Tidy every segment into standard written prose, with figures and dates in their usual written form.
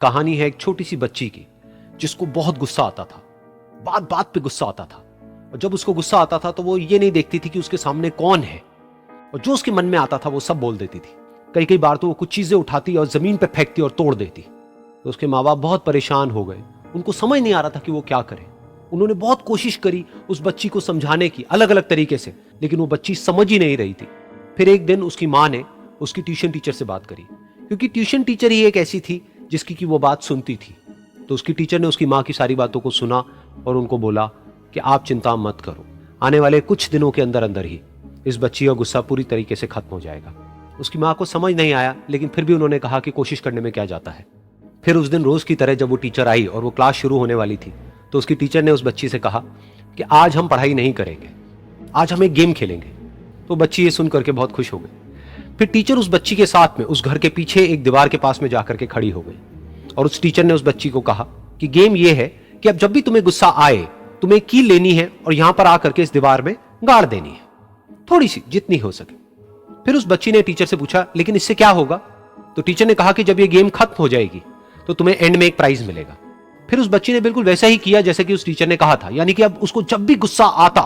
कहानी है एक छोटी सी बच्ची की जिसको बहुत गुस्सा आता था। बात बात पे गुस्सा आता था, और जब उसको गुस्सा आता था तो वो ये नहीं देखती थी कि उसके सामने कौन है, और जो उसके मन में आता था वो सब बोल देती थी। कई कई बार तो वो कुछ चीजें उठाती और जमीन पे फेंकती और तोड़ देती। तो उसके माँ बाप बहुत परेशान हो गए, उनको समझ नहीं आ रहा था कि वो क्या करें। उन्होंने बहुत कोशिश करी उस बच्ची को समझाने की अलग अलग तरीके से, लेकिन वो बच्ची समझ ही नहीं रही थी। फिर एक दिन उसकी माँ ने उसकी ट्यूशन टीचर से बात करी, क्योंकि ट्यूशन टीचर ही एक ऐसी थी जिसकी कि वो बात सुनती थी। तो उसकी टीचर ने उसकी माँ की सारी बातों को सुना और उनको बोला कि आप चिंता मत करो, आने वाले कुछ दिनों के अंदर अंदर ही इस बच्ची का गुस्सा पूरी तरीके से खत्म हो जाएगा। उसकी माँ को समझ नहीं आया, लेकिन फिर भी उन्होंने कहा कि कोशिश करने में क्या जाता है। फिर उस दिन रोज की तरह जब वो टीचर आई और वो क्लास शुरू होने वाली थी, तो उसकी टीचर ने उस बच्ची से कहा कि आज हम पढ़ाई नहीं करेंगे, आज हम एक गेम खेलेंगे। तो बच्ची ये सुन करके बहुत खुश हो गई। फिर टीचर उस बच्ची के साथ में उस घर के पीछे एक दीवार के पास में जाकर के खड़ी हो गई, और उस टीचर ने उस बच्ची को कहा कि गेम ये है कि अब जब भी तुम्हें गुस्सा आए, तुम्हें कील लेनी है और यहां पर आकर के इस दीवार में गाड़ देनी है, थोड़ी सी, जितनी हो सके। फिर उस बच्ची ने टीचर से पूछा, लेकिन इससे क्या होगा? तो टीचर ने कहा कि जब ये गेम खत्म हो जाएगी तो तुम्हें एंड में एक प्राइज मिलेगा। फिर उस बच्ची ने बिल्कुल वैसा ही किया जैसे कि उस टीचर ने कहा था, यानी कि अब उसको जब भी गुस्सा आता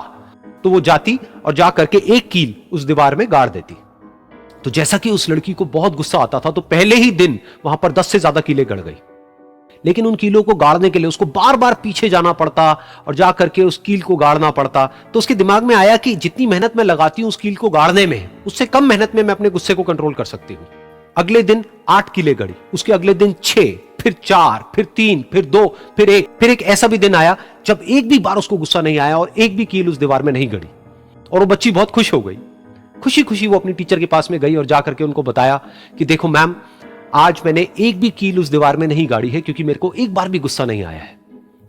तो वो जाती और जा करके एक कील उस दीवार में गाड़ देती। तो जैसा कि उस लड़की को बहुत गुस्सा आता था, तो पहले ही दिन वहां पर 10 से ज्यादा कीलें गड़ गई। लेकिन उन कीलों को गाड़ने के लिए उसको बार बार पीछे जाना पड़ता और जा करके उस कील को गाड़ना पड़ता। तो उसके दिमाग में आया कि जितनी मेहनत मैं लगाती हूं उस कील को गाड़ने में, उससे कम मेहनत में मैं अपने गुस्से को कंट्रोल कर सकती हूं। अगले दिन 8 कीलें गड़ी, उसके अगले दिन 6, फिर 4, फिर 3, फिर 2, फिर 1। फिर एक ऐसा भी दिन आया जब एक भी बार उसको गुस्सा नहीं आया और एक भी कील उस दीवार में नहीं गड़ी, और वो बच्ची बहुत खुश हो गई। खुशी खुशी वो अपनी टीचर के पास में गई और जाकर के उनको बताया कि देखो मैम, आज मैंने एक भी कील उस दीवार में नहीं गाड़ी है, क्योंकि मेरे को एक बार भी गुस्सा नहीं आया है।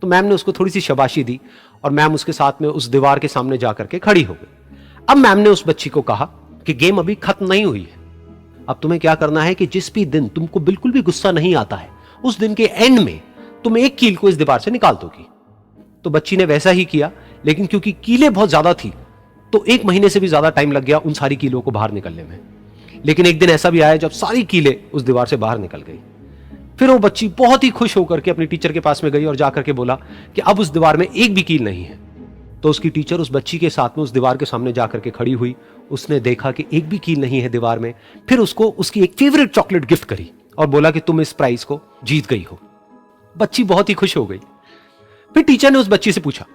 तो मैम ने उसको थोड़ी सी शाबाशी दी और मैम उसके साथ में उस दीवार के सामने जाकर के खड़ी हो गई। अब मैम ने उस बच्ची को कहा कि गेम अभी खत्म नहीं हुई है, अब तुम्हें क्या करना है कि जिस भी दिन तुमको बिल्कुल भी गुस्सा नहीं आता है, उस दिन के एंड में तुम एक कील को इस दीवार से निकाल दोगी। तो बच्ची ने वैसा ही किया, लेकिन क्योंकि कीलें बहुत ज्यादा थी तो 1 महीने से भी ज्यादा टाइम लग गया उन सारी कीलों को बाहर निकलने में। लेकिन एक दिन ऐसा भी आया जब सारी कीलें उस दीवार से बाहर निकल गई। फिर वो बच्ची बहुत ही खुश होकर के अपनी टीचर के पास में गई और जाकर के बोला कि अब उस दीवार में एक भी कील नहीं है। तो उसकी टीचर उस बच्ची के साथ में उस दीवार के सामने जाकर के खड़ी हुई। उसने देखा कि एक भी कील नहीं है दीवार में। फिर उसको उसकी एक फेवरेट चॉकलेट गिफ्ट करी और बोला कि तुम इस प्राइज को जीत गई हो। बच्ची बहुत ही खुश हो गई। फिर टीचर ने उस बच्ची से पूछा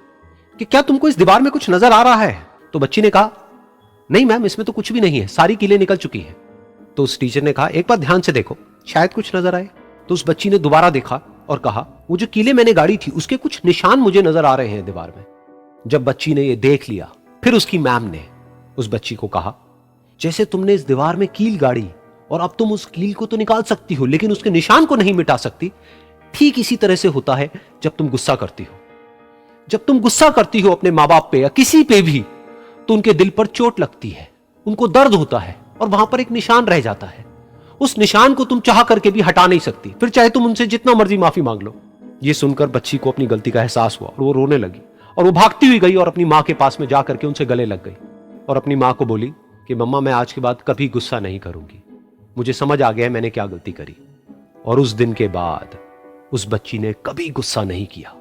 कि क्या तुमको इस दीवार में कुछ नजर आ रहा है? तो बच्ची ने कहा, नहीं मैम, इसमें तो कुछ भी नहीं है, सारी कीलें निकल चुकी हैं। तो उस टीचर ने कहा, एक बार ध्यान से देखो, शायद कुछ नजर आए। तो उस बच्ची ने दोबारा देखा और कहा, वो जो कीलें मैंने गाड़ी थी उसके कुछ निशान मुझे नजर आ रहे हैं दीवार में। जब बच्ची ने ये देख लिया, फिर उसकी मैम ने उस बच्ची को कहा, जैसे तुमने इस दीवार में कील गाड़ी और अब तुम उस कील को तो निकाल सकती हो लेकिन उसके निशान को नहीं मिटा सकती, ठीक इसी तरह से होता है जब तुम गुस्सा करती हो। जब तुम गुस्सा करती हो अपने माँ बाप पे या किसी पे भी, तो उनके दिल पर चोट लगती है, उनको दर्द होता है और वहां पर एक निशान रह जाता है। उस निशान को तुम चाह करके भी हटा नहीं सकती, फिर चाहे तुम उनसे जितना मर्जी माफी मांग लो। ये सुनकर बच्ची को अपनी गलती का एहसास हुआ और वो रोने लगी और वो भागती हुई गई और अपनी माँ के पास में जाकर के उनसे गले लग गई और अपनी माँ को बोली कि मम्मा, मैं आज के बाद कभी गुस्सा नहीं करूंगी, मुझे समझ आ गया है मैंने क्या गलती करी। और उस दिन के बाद उस बच्ची ने कभी गुस्सा नहीं किया।